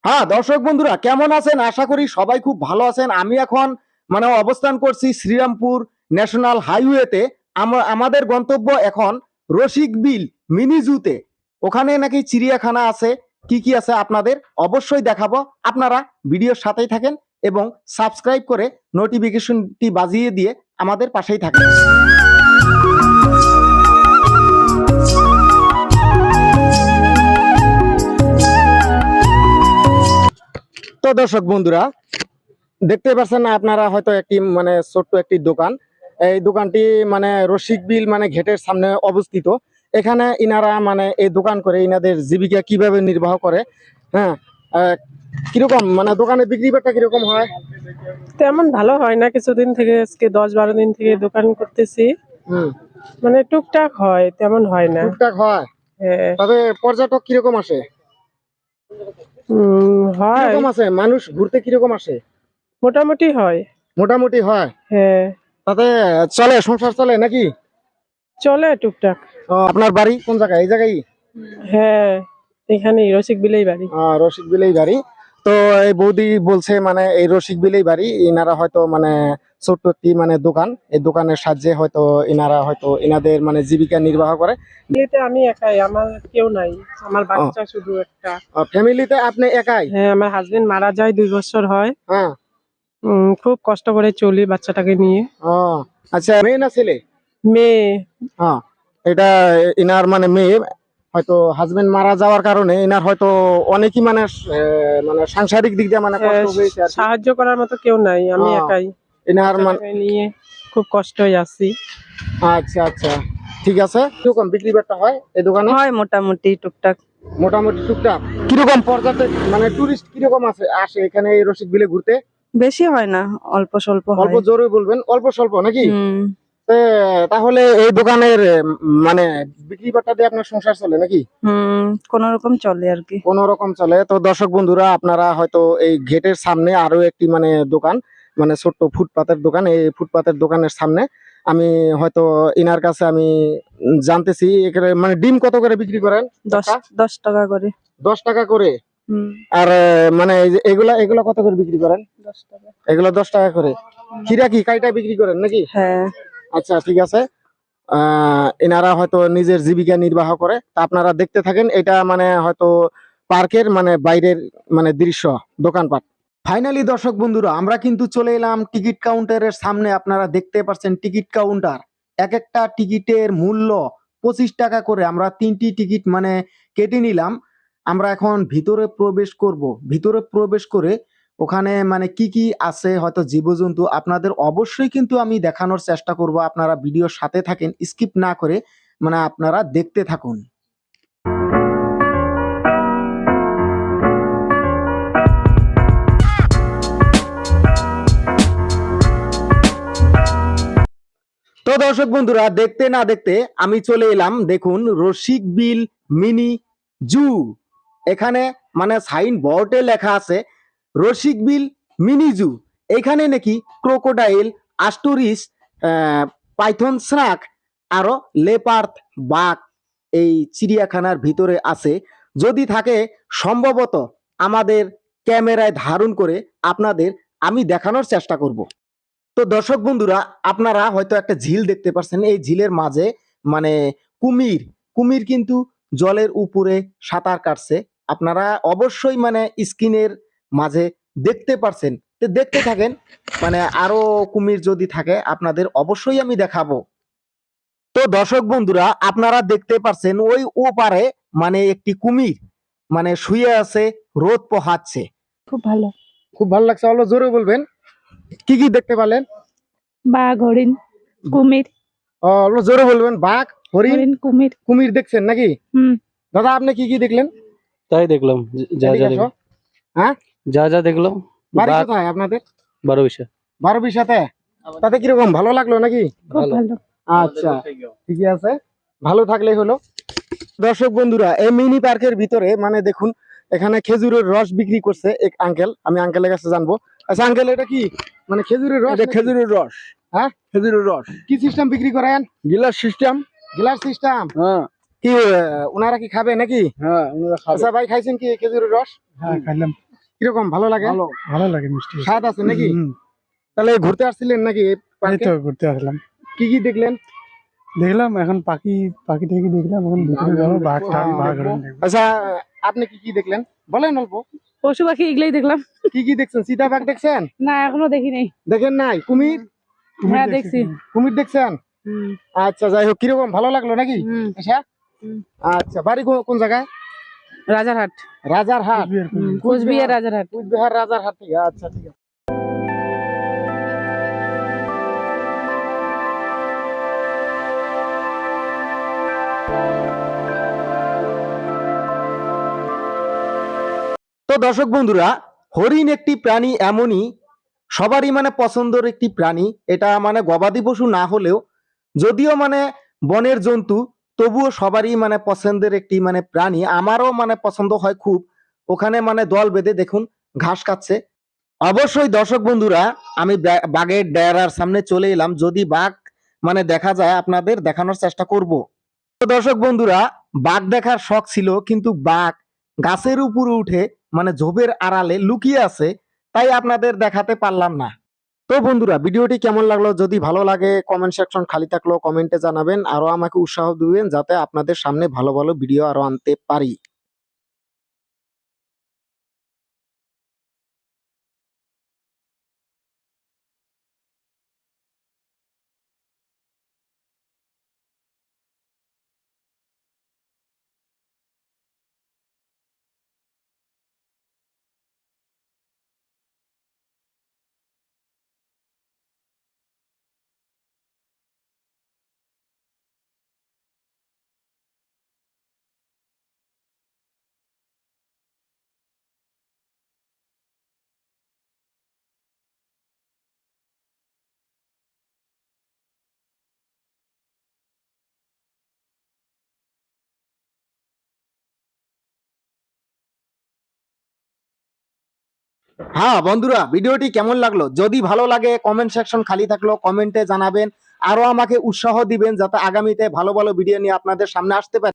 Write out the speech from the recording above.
হ্যাঁ, দর্শক বন্ধুরা কেমন আছেন? আশা করি সবাই খুব ভালো আছেন। আমি এখন অবস্থান করছি শ্রীরামপুর ন্যাশনাল হাইওয়েতে। আমাদের গন্তব্য এখন রসিকবিল মিনি জুতে। ওখানে নাকি চিড়িয়াখানা আছে। কি কি আছে আপনাদের অবশ্যই দেখাবো। আপনারা ভিডিওর সাথেই থাকেন এবং সাবস্ক্রাইব করে নোটিফিকেশনটি বাজিয়ে দিয়ে আমাদের পাশেই থাকেন। তো দর্শক বন্ধুরা দেখতে পাচ্ছেন না আপনারা হয়তো একটি ছোট্ট একটি দোকান। এই দোকানটি রসিকবিল ঘেটের সামনে অবস্থিত। এখানে ইনারা এই দোকান করে ইনাদের জীবিকা কিভাবে নির্বাহ করে। হ্যাঁ, কিরকম দোকানে বিক্রি বাট্টা কিরকম হয়? তেমন ভালো হয় না, কিছুদিন থেকে আজকে 10-12 দিন থেকে দোকান করতেছি। হুম, টুকটাক হয়, তেমন হয় না। টুকটাক হয়। হ্যাঁ। তবে পর্যটক কিরকম আসে? হয়, কিরকম আছে মানুষ ঘুরতে কিরকম আসে? মোটামুটি হয়। মোটামুটি হয়। হ্যাঁ, তাতে চলে, সংসার চলে নাকি? চলে টুকটাক। আপনার বাড়ি কোন জায়গায়? এই জায়গায়? হ্যাঁ, এখানে রসিকবিলেই বাড়ি। রসিকবিলেই বাড়ি। তো এই বৌদি বলছে এই রসিকবিলেই বাড়ি। ইনারা হয়তো ছোট্ট একটি দোকান, এই দোকানের সাহায্যে হয়তো ইনারা হয়তো ইনাদের জীবিকা নির্বাহ করে। ফ্যামিলিতে আমি একাই, আমার কেউ নাই। আমার বাচ্চা শুধু একটা। ফ্যামিলিতে আপনি একাই? হ্যাঁ, আমার হাজবেন্ড মারা যায় 2 বছর হয়। হ্যাঁ। খুব কষ্ট করে চলি বাচ্চাটাকে নিয়ে। ও আচ্ছা, মেয়ে না ছেলে? মেয়ে। হ্যাঁ, এটা ইনার মেয়ে। হয়তো হাজবেন্ড মারা যাওয়ার কারণে ইনার হয়তো অনেকই সাংসারিক দিক দিয়ে কষ্ট হয়েছে আর কি। সাহায্য করার মতো কেউ নাই, আমি একাই ইনার বাচ্চাটাকে নিয়ে খুব কষ্টই আছি। আচ্ছা আচ্ছা, ঠিক আছে। কিরকম বিক্রি বাট্টা হয় এই দোকানে? হয় মোটামুটি টুকটাক। মোটামুটি টুকটাক। কিরকম পর্যটক টুরিস্ট কিরকম আসে এখানে এই রসিকবিলে ঘুরতে? বেশি হয় না, অল্প স্বল্প অল্প হয়। জোরে বলবেন, অল্প স্বল্প নাকি? হুম। তাহলে এই দোকানের বিক্রি বাট্টা দিয়ে আপনার সংসার চলে নাকি? কোন রকম চলে আর কি। কোন রকম চলে। তো দর্শক বন্ধুরা আপনারা হয়তো এই গেটের সামনে আরো একটি দোকান, ছোট্ট ফুটপাতের দোকান। এই ফুটপাতের দোকানের সামনে আমি হয়তো ইনার কাছে আমি জানতেছি এখানে ডিম কত করে বিক্রি করেন? 10 টাকা করে। 10 টাকা করে। হুম। আর এই যে এগুলা এগুলা কত করে বিক্রি করেন? 10 টাকা। এগুলা 10 টাকা করে। খিরা কি কাইটা বিক্রি করেন নাকি? হ্যাঁ। আচ্ছা, ঠিক আছে। এনারা হয়তো নিজের জীবিকা নির্বাহ করে। তা আপনারা দেখতে থাকেন। এটা হয়তো পার্কের বাইরের দৃশ্য, দোকানপাট। ফাইনালি দর্শক বন্ধুরা আমরা কিন্তু চলে এলাম টিকিট কাউন্টারের সামনে। আপনারা দেখতে পাচ্ছেন টিকিট কাউন্টার। এক একটা টিকিটের মূল্য 25 টাকা করে। আমরা 3টি টিকিট কেটে নিলাম। আমরা এখন ভিতরে প্রবেশ করব। ভিতরে প্রবেশ করে ওখানে কি কি আছে হয়তো জীবজন্তু আপনাদের অবশ্যই কিন্তু আমি দেখানোর চেষ্টা করব। আপনারা ভিডিওর সাথে থাকেন, স্কিপ না করে আপনারা দেখতে থাকুন। তো দর্শক বন্ধুরা দেখতে না দেখতে আমি চলে এলাম, দেখুন রসিকবিল মিনি জু। এখানে সাইন বোর্ডে লেখা আছে রসিকবিল মিনি জু। এখানে নাকি ক্রোকোডাইল, আস্টুরিস, পাইথন স্নাক আরো লেপার্ড, বাঘ এই চিড়িয়াখানার ভিতরে আছে। যদি থাকে সম্ভবত আমাদের ক্যামেরায় ধারণ করে আপনাদের আমি দেখানোর চেষ্টা করব। তো দর্শক বন্ধুরা আপনারা হয়তো একটা ঝিল দেখতে পাচ্ছেন। এই ঝিলের মাঝে মানে কুমির কুমির কিন্তু জলের উপরে সাঁতার কাটছে। আপনারা অবশ্যই স্ক্রিনের মাঝে দেখতে পাচ্ছেন। তো দেখতে থাকেন, আরো কুমির যদি থাকে আপনাদের অবশ্যই আমি দেখাবো। তো দর্শক বন্ধুরা আপনারা দেখতে পাচ্ছেন ওই ওপারে একটি কুমির শুয়ে আছে, রোদ পোহাচ্ছে। খুব ভালো। খুব ভালো লাগছে। হলো জোরে বলবেন, কি কি দেখতে পেলেন? বাঘ, হরিণ, কুমির। হলো জোরে বলবেন। বাঘ, হরিণ, কুমির। কুমির দেখছেন নাকি? দাদা আপনি কি কি দেখলেন? তাই দেখলাম, যা যা এদিকে আসো। দেখলাম। হ্যাঁ, যা যা দেখলাম। বাড়ি বাঘ, কোথায় আপনাদের? 12 বিশা। 12 বিশাতে। তাতে কিরকম ভালো লাগলো নাকি? খুব ভালো। আচ্ছা, ঠিকই আছে, ভালো থাকলেই হলো। দর্শক বন্ধুরা এই মিনি পার্কের ভিতরে দেখুন এখানে খেজুরের রস বিক্রি করছে এক আঙ্কেল। আমি আঙ্কেলের কাছে জানবো। আচ্ছা আঙ্কেল, এটা কি খেজুরের রস? খেজুরের রস। হ্যাঁ, খেজুরের রস। কি সিস্টেম বিক্রি করেন? গিলাস সিস্টেম। Glass system. হ্যাঁ কি ওনারা কি খাবে নাকি? হ্যাঁ, ওনারা খাবে। আচ্ছা ভাই, খাইছেন কি খেজুরের রস? হ্যাঁ, খাইলাম। কিরকম ভালো লাগে? ভালো লাগে মিষ্টি স্বাদ আছে নাকি? তাহলে ঘুরতে আসছিলেন নাকি এই এই পার্কে? তো ঘুরতে আসলাম, কি কি দেখলেন? দেখলাম এখন পাখি পাখি টাখি দেখলাম, এখন ভিতরে যাবো, বাঘ টাঘ বাঘ হরিণ দেখবো। আচ্ছা, আপনি কি কি দেখলেন বলেন অল্প। পশু পাখি এগুলাই দেখলাম। কি কি দেখছেন? চিতাবাঘ দেখছেন? না এখনো দেখি নাই। দেখেন নাই? কুমির? কুমির হ্যাঁ, দেখছি। দেখছি। কুমির দেখছেন? আচ্ছা, যাই হোক, কিরকম ভালো লাগলো নাকি? আচ্ছা আচ্ছা, বাড়ি কোন জায়গায়? রাজারহাট, রাজারহাট। কুচবিহার, কুচবিহার। কোচবিহার রাজারহাট। কুচবিহার রাজারহাট থেকে। আচ্ছা, ঠিক আছে। তো দর্শক বন্ধুরা, হরিণ একটি প্রাণী এমনই সবারই মানে পছন্দের একটি প্রাণী। এটা মানে গবাদি পশু না হলেও, যদিও মানে বনের জন্তু, তবুও সবারই মানে পছন্দের একটি মানে প্রাণী। আমারও মানে পছন্দ হয় খুব। ওখানে মানে দল বেঁধে দেখুন ঘাস খাচ্ছে। অবশ্যই দর্শক বন্ধুরা, আমি বাঘের ডেরার সামনে চলে এলাম। যদি বাঘ মানে দেখা যায় আপনাদের দেখানোর চেষ্টা করব। তো দর্শক বন্ধুরা, বাঘ দেখার শখ ছিল, কিন্তু বাঘ গাছের উপরে উঠে মানে ঝোপের আড়ালে লুকিয়ে আছে, তাই আপনাদের দেখাতে পারলাম না। তো বন্ধুরা, ভিডিওটি কেমন লাগলো? যদি ভালো লাগে কমেন্ট সেকশন খালি থাকলো কমেন্টে জানাবেন, আরো আমাকে উৎসাহ দিবেন যাতে আপনাদের সামনে ভালো ভালো ভিডিও আরো আনতে পারি। হ্যাঁ বন্ধুরা, ভিডিওটি কেমন লাগলো? যদি ভালো লাগে কমেন্ট সেকশন খালি থাকলো কমেন্টে জানাবেন, আরো আমাকে উৎসাহ দিবেন যাতে আগামীতে ভালো ভালো ভিডিও নিয়ে আপনাদের সামনে আসতে পারি।